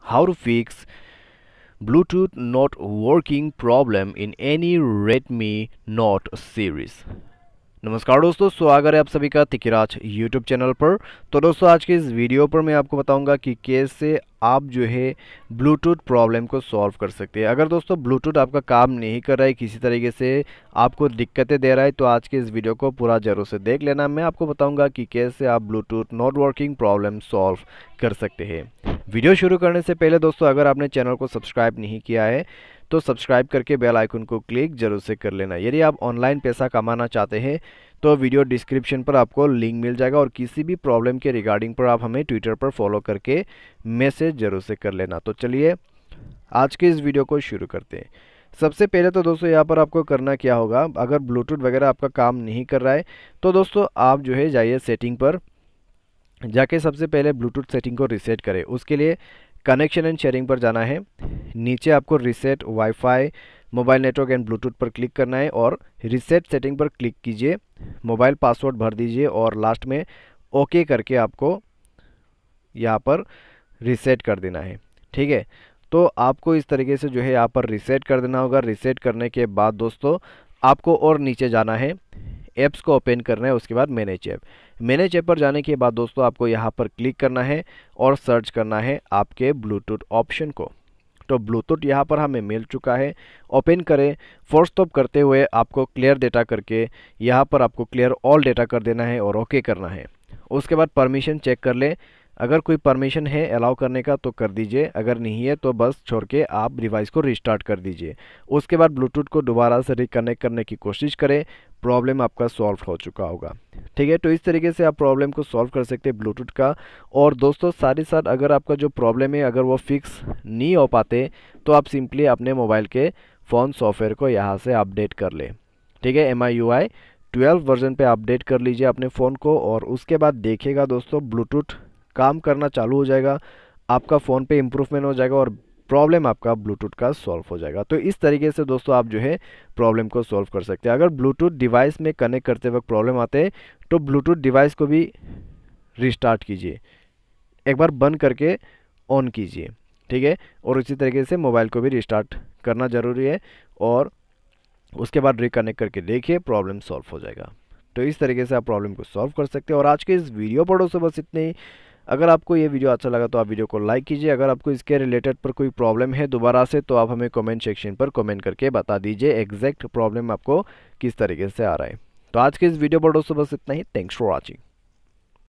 how to fix Bluetooth not working problem in any Redmi Note series। नमस्कार दोस्तों, स्वागत है आप सभी का तिकिराज यूट्यूब चैनल पर। तो दोस्तों आज के इस वीडियो पर मैं आपको बताऊंगा कि कैसे आप जो है ब्लूटूथ प्रॉब्लम को सॉल्व कर सकते हैं। अगर दोस्तों ब्लूटूथ आपका काम नहीं कर रहा है, किसी तरीके से आपको दिक्कतें दे रहा है, तो आज के इस वीडियो को पूरा जरूर से देख लेना। मैं आपको बताऊंगा कि कैसे आप Bluetooth not working problem solve कर सकते हैं। वीडियो शुरू करने से पहले दोस्तों अगर आपने चैनल को सब्सक्राइब नहीं किया है तो सब्सक्राइब करके बेल आइकन को क्लिक जरूर से कर लेना। यदि आप ऑनलाइन पैसा कमाना चाहते हैं तो वीडियो डिस्क्रिप्शन पर आपको लिंक मिल जाएगा, और किसी भी प्रॉब्लम के रिगार्डिंग पर आप हमें ट्विटर पर फॉलो करके मैसेज जरूर से कर लेना। तो चलिए आज के इस वीडियो को शुरू करते हैं। सबसे पहले तो दोस्तों यहाँ पर आपको करना क्या होगा, अगर ब्लूटूथ वगैरह आपका काम नहीं कर रहा है तो दोस्तों आप जो है जाइए सेटिंग पर, जाके सबसे पहले ब्लूटूथ सेटिंग को रीसेट करें। उसके लिए कनेक्शन एंड शेयरिंग पर जाना है, नीचे आपको reset wifi mobile network and Bluetooth पर क्लिक करना है और रीसेट सेटिंग पर क्लिक कीजिए, मोबाइल पासवर्ड भर दीजिए और लास्ट में ओके करके आपको यहाँ पर रीसेट कर देना है। ठीक है, तो आपको इस तरीके से जो है यहाँ पर रीसेट कर देना होगा। रीसेट करने के बाद दोस्तों आपको और नीचे जाना है, ऐप्स को ओपन करना है, उसके बाद मैनेज ऐप। मैनेज ऐप पर जाने के बाद दोस्तों आपको यहाँ पर क्लिक करना है और सर्च करना है आपके ब्लूटूथ ऑप्शन को। तो ब्लूटूथ यहाँ पर हमें मिल चुका है। ओपन करें, फोर्स स्टॉप करते हुए आपको क्लियर डेटा करके यहाँ पर आपको क्लियर ऑल डेटा कर देना है और ओके करना है। उसके बाद परमिशन चेक कर ले, अगर कोई परमिशन है अलाउ करने का तो कर दीजिए, अगर नहीं है तो बस छोड़ के आप डिवाइस को रिस्टार्ट कर दीजिए। उसके बाद ब्लूटूथ को दोबारा से रिकनेक्ट करने की कोशिश करें, प्रॉब्लम आपका सॉल्व हो चुका होगा। ठीक है, तो इस तरीके से आप प्रॉब्लम को सॉल्व कर सकते हैं ब्लूटूथ का। और दोस्तों साथ ही साथ अगर आपका जो प्रॉब्लम है अगर वो फिक्स नहीं हो पाते तो आप सिंपली अपने मोबाइल के फ़ोन सॉफ्टवेयर को यहाँ से अपडेट कर लें। ठीक है, MIUI 12 वर्जन पे अपडेट कर लीजिए अपने फ़ोन को, और उसके बाद देखिएगा दोस्तों ब्लूटूथ काम करना चालू हो जाएगा, आपका फ़ोन पे इम्प्रूवमेंट हो जाएगा और प्रॉब्लम आपका ब्लूटूथ का सॉल्व हो जाएगा। तो इस तरीके से दोस्तों आप जो है प्रॉब्लम को सॉल्व कर सकते हैं। अगर ब्लूटूथ डिवाइस में कनेक्ट करते वक्त प्रॉब्लम आते हैं तो ब्लूटूथ डिवाइस को भी रिस्टार्ट कीजिए, एक बार बंद करके ऑन कीजिए। ठीक है, और इसी तरीके से मोबाइल को भी रिस्टार्ट करना ज़रूरी है और उसके बाद रिकनेक्ट करके देखिए, प्रॉब्लम सॉल्व हो जाएगा। तो इस तरीके से आप प्रॉब्लम को सॉल्व कर सकते हैं। और आज के इस वीडियो पर दोस्तों बस इतने ही। अगर आपको ये वीडियो अच्छा लगा तो आप वीडियो को लाइक कीजिए। अगर आपको इसके रिलेटेड पर कोई प्रॉब्लम है दोबारा से तो आप हमें कमेंट सेक्शन पर कमेंट करके बता दीजिए एग्जैक्ट प्रॉब्लम आपको किस तरीके से आ रहा है। तो आज के इस वीडियो पर दोस्तों बस इतना ही। Thanks for watching.